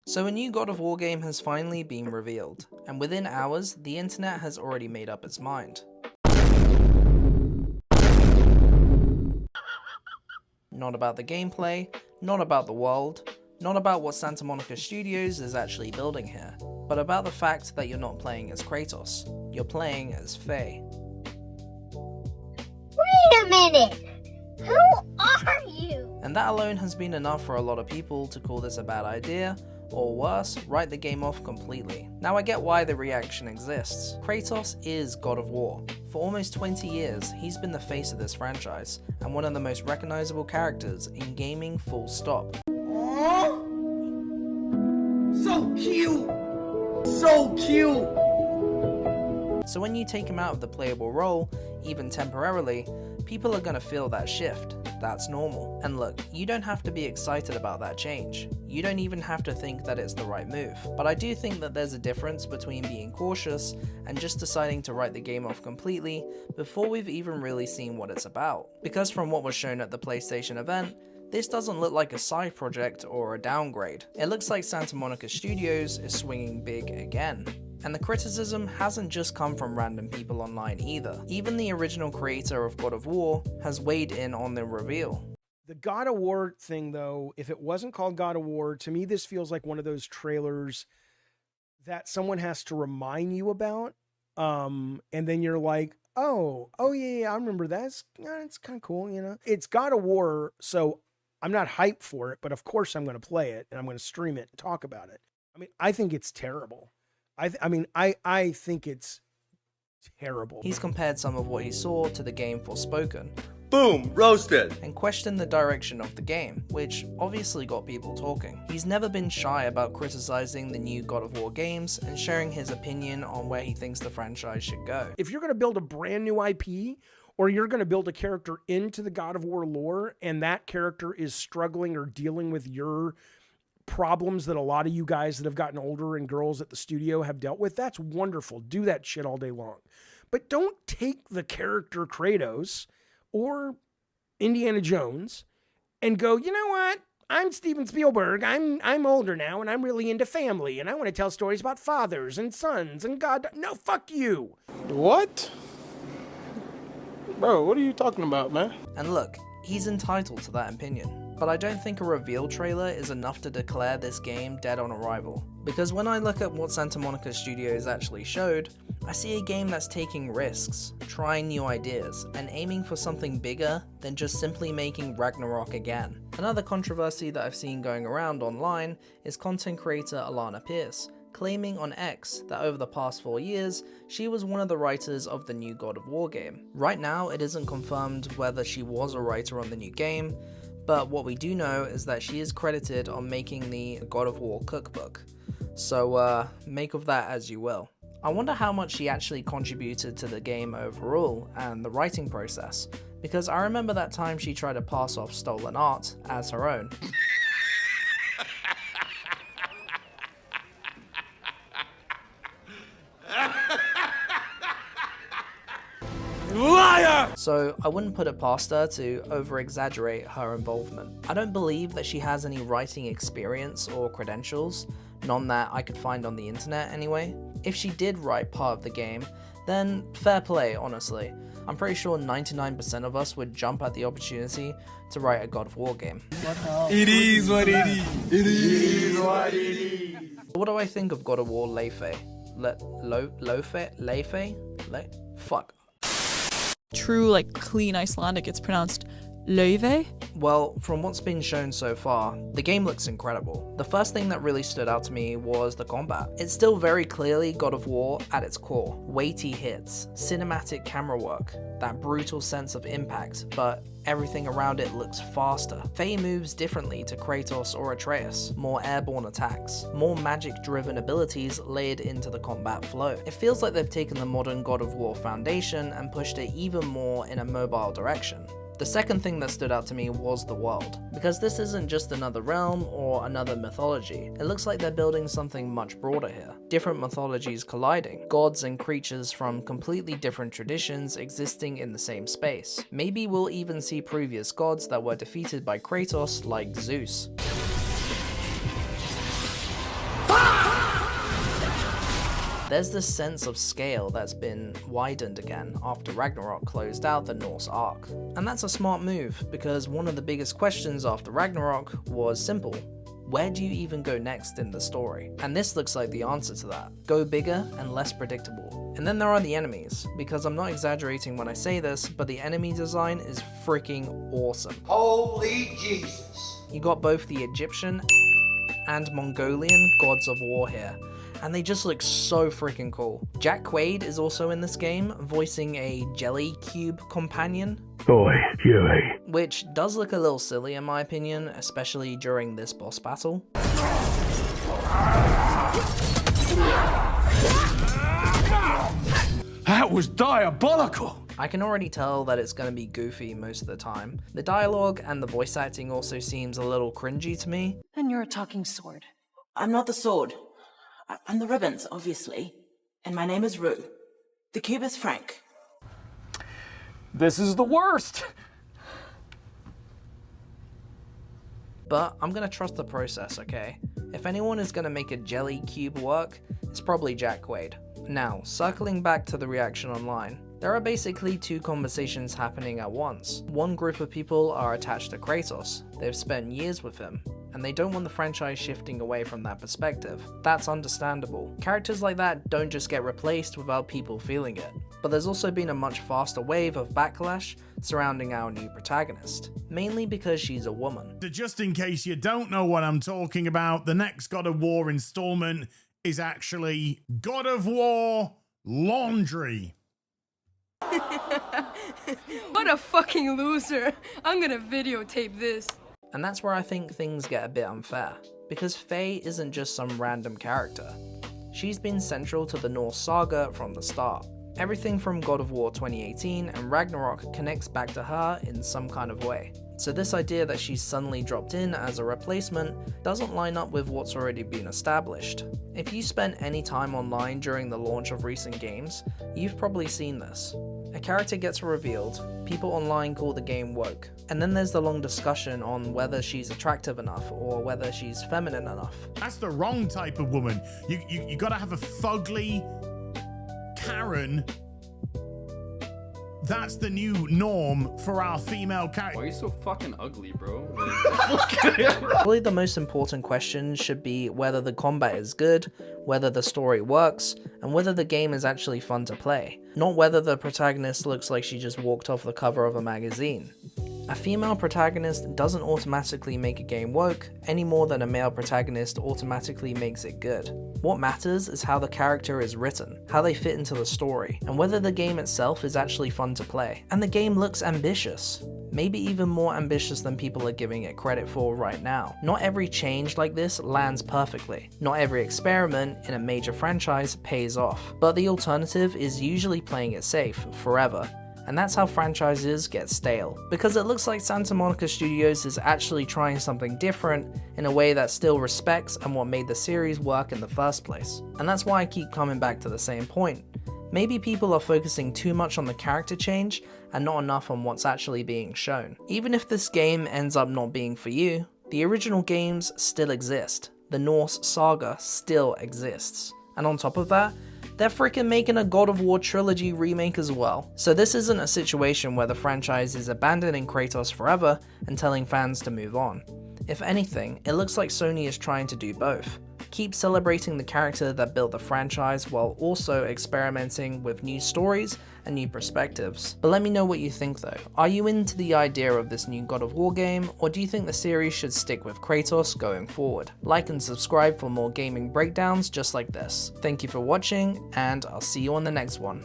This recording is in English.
So a new God of War game has finally been revealed, and within hours, the internet has already made up its mind. Not about the gameplay, not about the world, not about what Santa Monica Studios is actually building here, but about the fact that you're not playing as Kratos, you're playing as Faye. Wait a minute! Who are you? And that alone has been enough for a lot of people to call this a bad idea, or worse, write the game off completely. Now I get why the reaction exists. Kratos is God of War. For almost 20 years, he's been the face of this franchise, and one of the most recognizable characters in gaming, full stop. Aww. So cute! So cute! So when you take him out of the playable role, even temporarily, people are gonna feel that shift. That's normal. And look, you don't have to be excited about that change. You don't even have to think that it's the right move. But I do think that there's a difference between being cautious and just deciding to write the game off completely before we've even really seen what it's about. Because from what was shown at the PlayStation event, this doesn't look like a side project or a downgrade. It looks like Santa Monica Studios is swinging big again. And the criticism hasn't just come from random people online either. Even the original creator of God of War has weighed in on the reveal. The God of War thing, though, if it wasn't called God of War, to me this feels like one of those trailers that someone has to remind you about. And then you're like, oh yeah, I remember that. It's kind of cool, you know? It's God of War, so I'm not hyped for it, but of course I'm going to play it, and I'm going to stream it and talk about it. I mean, I think it's terrible. I think it's terrible. He's compared some of what he saw to the game Forspoken. Boom, roasted. And questioned the direction of the game, which obviously got people talking. He's never been shy about criticizing the new God of War games and sharing his opinion on where he thinks the franchise should go. If you're going to build a brand new IP, or you're going to build a character into the God of War lore, and that character is struggling or dealing with your problems that a lot of you guys that have gotten older and girls at the studio have dealt with, that's wonderful. Do that shit all day long. But don't take the character Kratos or Indiana Jones and go, you know what? I'm Steven Spielberg. I'm older now and I'm really into family and I want to tell stories about fathers and sons and God. No, fuck you. What? Bro, what are you talking about, man? And look, he's entitled to that opinion. But I don't think a reveal trailer is enough to declare this game dead on arrival. Because when I look at what Santa Monica Studios actually showed, I see a game that's taking risks, trying new ideas, and aiming for something bigger than just simply making Ragnarok again. Another controversy that I've seen going around online is content creator Alana Pierce, claiming on X that over the past 4 years, she was one of the writers of the new God of War game. Right now, it isn't confirmed whether she was a writer on the new game, but what we do know is that she is credited on making the God of War cookbook. So make of that as you will. I wonder how much she actually contributed to the game overall and the writing process, because I remember that time she tried to pass off stolen art as her own. Liar! So I wouldn't put it past her to over-exaggerate her involvement. I don't believe that she has any writing experience or credentials, none that I could find on the internet anyway. If she did write part of the game, then fair play, honestly. I'm pretty sure 99% of us would jump at the opportunity to write a God of War game. It is what it is. It is what it is. What do I think of God of War Laufey? Fuck. True, like, clean Icelandic, it's pronounced Laufey. Well, from what's been shown so far, the game looks incredible. The first thing that really stood out to me was the combat. It's still very clearly God of War at its core. Weighty hits, cinematic camera work, that brutal sense of impact, but everything around it looks faster. Faye moves differently to Kratos or Atreus, more airborne attacks, more magic-driven abilities layered into the combat flow. It feels like they've taken the modern God of War foundation and pushed it even more in a mobile direction. The second thing that stood out to me was the world, because this isn't just another realm or another mythology. It looks like they're building something much broader here. Different mythologies colliding, gods and creatures from completely different traditions existing in the same space. Maybe we'll even see previous gods that were defeated by Kratos, like Zeus. There's this sense of scale that's been widened again after Ragnarok closed out the Norse arc. And that's a smart move, because one of the biggest questions after Ragnarok was simple. Where do you even go next in the story? And this looks like the answer to that. Go bigger and less predictable. And then there are the enemies, because I'm not exaggerating when I say this, but the enemy design is freaking awesome. Holy Jesus. You got both the Egyptian and Mongolian gods of war here, and they just look so freaking cool. Jack Quaid is also in this game, voicing a jelly cube companion. Which does look a little silly in my opinion, especially during this boss battle. That was diabolical! I can already tell that it's going to be goofy most of the time. The dialogue and the voice acting also seems a little cringy to me. And you're a talking sword. I'm not the sword. I'm the ribbons, obviously. And my name is Rue. The cube is Frank. This is the worst! But I'm going to trust the process, okay? If anyone is going to make a jelly cube work, it's probably Jack Quaid. Now, circling back to the reaction online, there are basically two conversations happening at once. One group of people are attached to Kratos, they've spent years with him, and they don't want the franchise shifting away from that perspective. That's understandable. Characters like that don't just get replaced without people feeling it. But there's also been a much faster wave of backlash surrounding our new protagonist, mainly because she's a woman. Just in case you don't know what I'm talking about, the next God of War installment is actually God of War Laundry. What a fucking loser. I'm gonna videotape this. And that's where I think things get a bit unfair, because Faye isn't just some random character. She's been central to the Norse saga from the start. Everything from God of War 2018 and Ragnarok connects back to her in some kind of way. So this idea that she's suddenly dropped in as a replacement doesn't line up with what's already been established. If you spent any time online during the launch of recent games, you've probably seen this. A character gets revealed, people online call the game woke, and then there's the long discussion on whether she's attractive enough or whether she's feminine enough. That's the wrong type of woman. You gotta have a fugly Karen. That's the new norm for our female character. Why are you so fucking ugly, bro? Probably the most important question should be whether the combat is good, whether the story works, and whether the game is actually fun to play. Not whether the protagonist looks like she just walked off the cover of a magazine. A female protagonist doesn't automatically make a game woke, any more than a male protagonist automatically makes it good. What matters is how the character is written, how they fit into the story, and whether the game itself is actually fun to play. And the game looks ambitious. Maybe even more ambitious than people are giving it credit for right now. Not every change like this lands perfectly. Not every experiment in a major franchise pays off. But the alternative is usually playing it safe, forever. And that's how franchises get stale. Because it looks like Santa Monica Studios is actually trying something different in a way that still respects and what made the series work in the first place. And that's why I keep coming back to the same point. Maybe people are focusing too much on the character change and not enough on what's actually being shown. Even if this game ends up not being for you, the original games still exist. The Norse saga still exists. And on top of that, they're freaking making a God of War trilogy remake as well. So this isn't a situation where the franchise is abandoning Kratos forever and telling fans to move on. If anything, it looks like Sony is trying to do both. Keep celebrating the character that built the franchise while also experimenting with new stories and new perspectives. But let me know what you think though. Are you into the idea of this new God of War game, or do you think the series should stick with Kratos going forward? Like and subscribe for more gaming breakdowns just like this. Thank you for watching, and I'll see you on the next one.